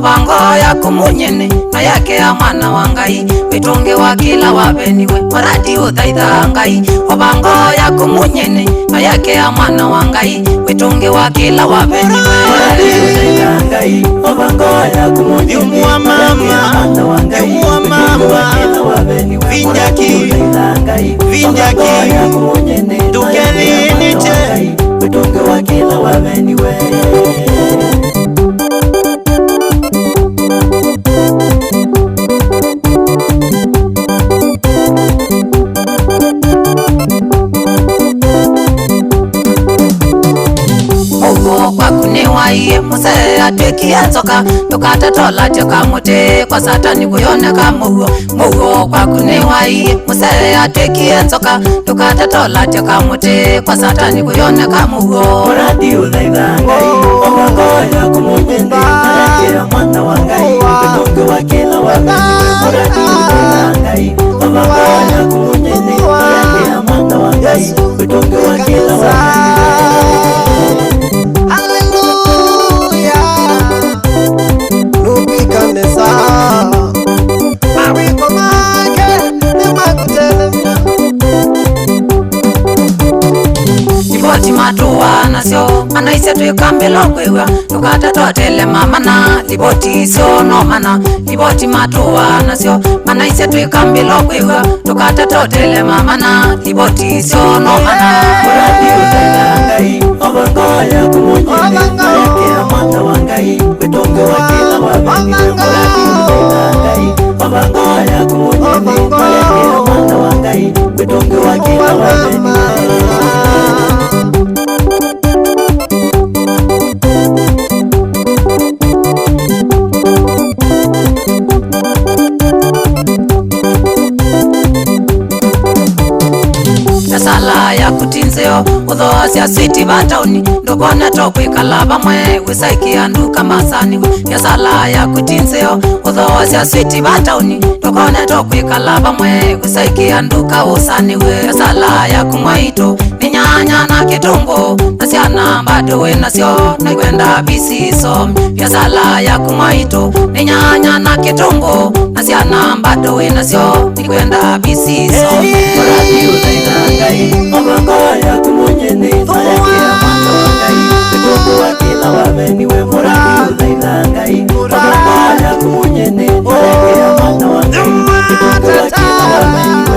Obango ya kumunyene na yake ya mwana wa Ngai witunge wa kila wabeniwe maradi uthaitha Ngai. Obango ya kumunyene na yake ya mwana wa Ngai witunge wa kila wabeniwe maradi uthaitha Ngai. Obango ya kumunyene na yake ya mwana wa Ngai witunge wa kila wabeniwe maradi uthaitha Ngai. Obango ya kumunyene tukelinite witunge wa kila wabeniwe. Muse atwekia nzoka tukatatola tyoka muti kwa Satani kuyoneka mugo mugo kwa kunewai. Muse atwekia nzoka tukatatola tyoka muti kwa Satani kuyoneka mugo maradi uthaitha Ngai. Obango ya kumunyene na yake ya mwana wa Ngai witunge wa kila wabeniwe maradi uthaitha Ngai. Obango ya kumunyene na yake ya mwana wa Ngai witunge wa kila wabeniwe. Liboti matuwa nasyo anaise tuikambilo kwewa tukatatoatele mamana liboti sio no mana. Liboti matuwa nasyo anaise tuikambilo kwewa tukatatoatele mamana liboti sio no mana. Maradi uthaitha Ngai. Obango ya kumunyene na yake ya mwana wa Ngai witunge wa kila wabeniwe maradi uthaitha Ngai. Obango ya kumunyene na yake ya mwana wa Ngai witunge wa kila wabeniwe. Sala ya kutinzeo uthoasya switi batauni ndukona tokwikala bamwe wisaikia nduka masani. Ya sala ya kutinzeo uthoasya switi batauni ndukona tokwikala bamwe wisaikia nduka usani. Ya sala ya kumwaito ni nyanya na kitungu na siana bado we nasyo na kwenda bisiso. Ya sala ya kumwaito ni nyanya na kitungu na siana bado we nasyo ni kwenda bisiso. Maradi uthaitha Ngai. Obango ya kumunyene na yake ya mwana wa Ngai witunge wa kila wabeniwe maradi uthaitha Ngai. Obango ya kumunyene na yake ya mwana wa Ngai witunge wa kila wabeniwe.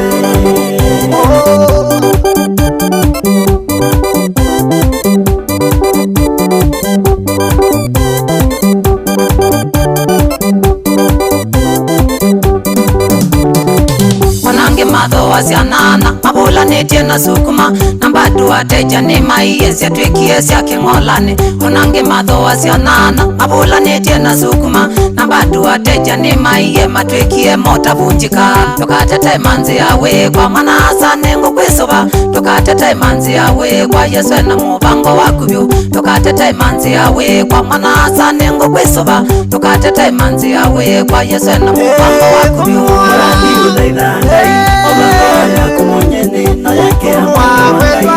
Matho wasianana mabula netie na sukuma na mbadu wateja ni maiyesi atwekie siake ngolane. Onange matho wasianana mabula netie na sukuma na mbadu wateja ni maiye matwekie mota vunjika. Tukatete manzi yawe kwa manasa nengo kwesoba tukatete manzi yawe kwa Yesu na mubango wakubyo. Tukatete manzi yawe kwa manasa nengo kwesoba tukatete manzi yawe kwa Yesu na mubango wakubyo. Maradi uthaitha Ngai. Obango ya kumunyene na yake ya mwana wa Ngai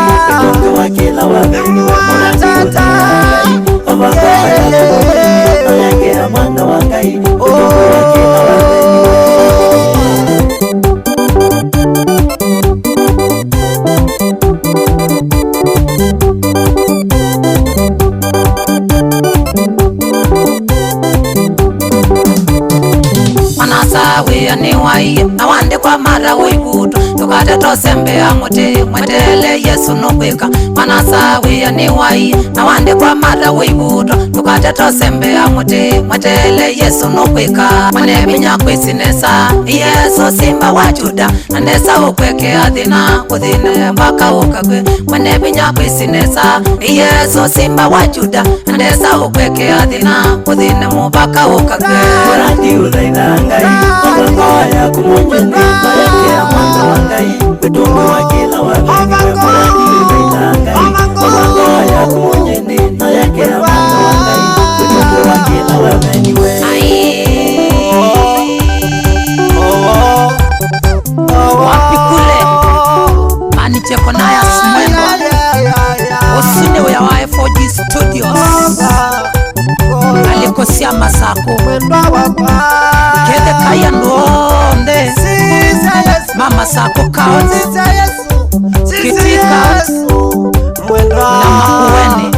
witunge wa kila wabeniwe maradi uthaitha Ngai. Obango ya kumunyene na yake ya mwana wa Ngai witunge wa kila wabeniwe. Wea ni waiye na wande kwa mara wibuto tukate tosembea muti mwetele Yesu nukwika. Manasa wea ni waiye na wande kwa mara wibuto tukate tosembea muti mwetele Yesu nukwika. Mwanebinya kwisinesa Yesu simba wa Juda nandesa ukweke athina kuthine mpaka ukagwe. Mwanebinya kwisinesa Yesu simba wa Juda nandesa ukweke athina kuthine mpaka ukagwe. Maradi uthaitha Ngai. Obango ya kumunyene na yake ya mwana wa Ngai witunge wa kila wabeniwe maradi uthaitha Ngai. Obango ya kumunyene na yake ya mwana wa Ngai witunge wa kila wabeniwe. Wapi kule manicheko naya smwendwa usine ya YFOG Studios alikosia masako masako kao kitika na makuweni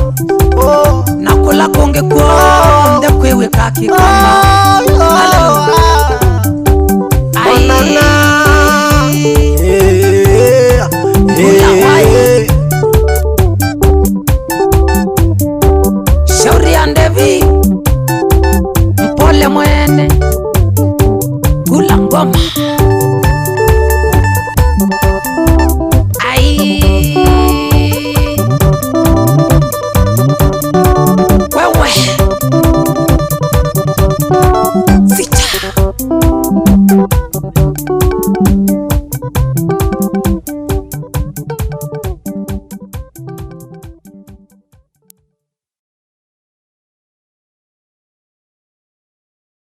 na kula konge kwa nde kwewe kakikama. Hallelujah.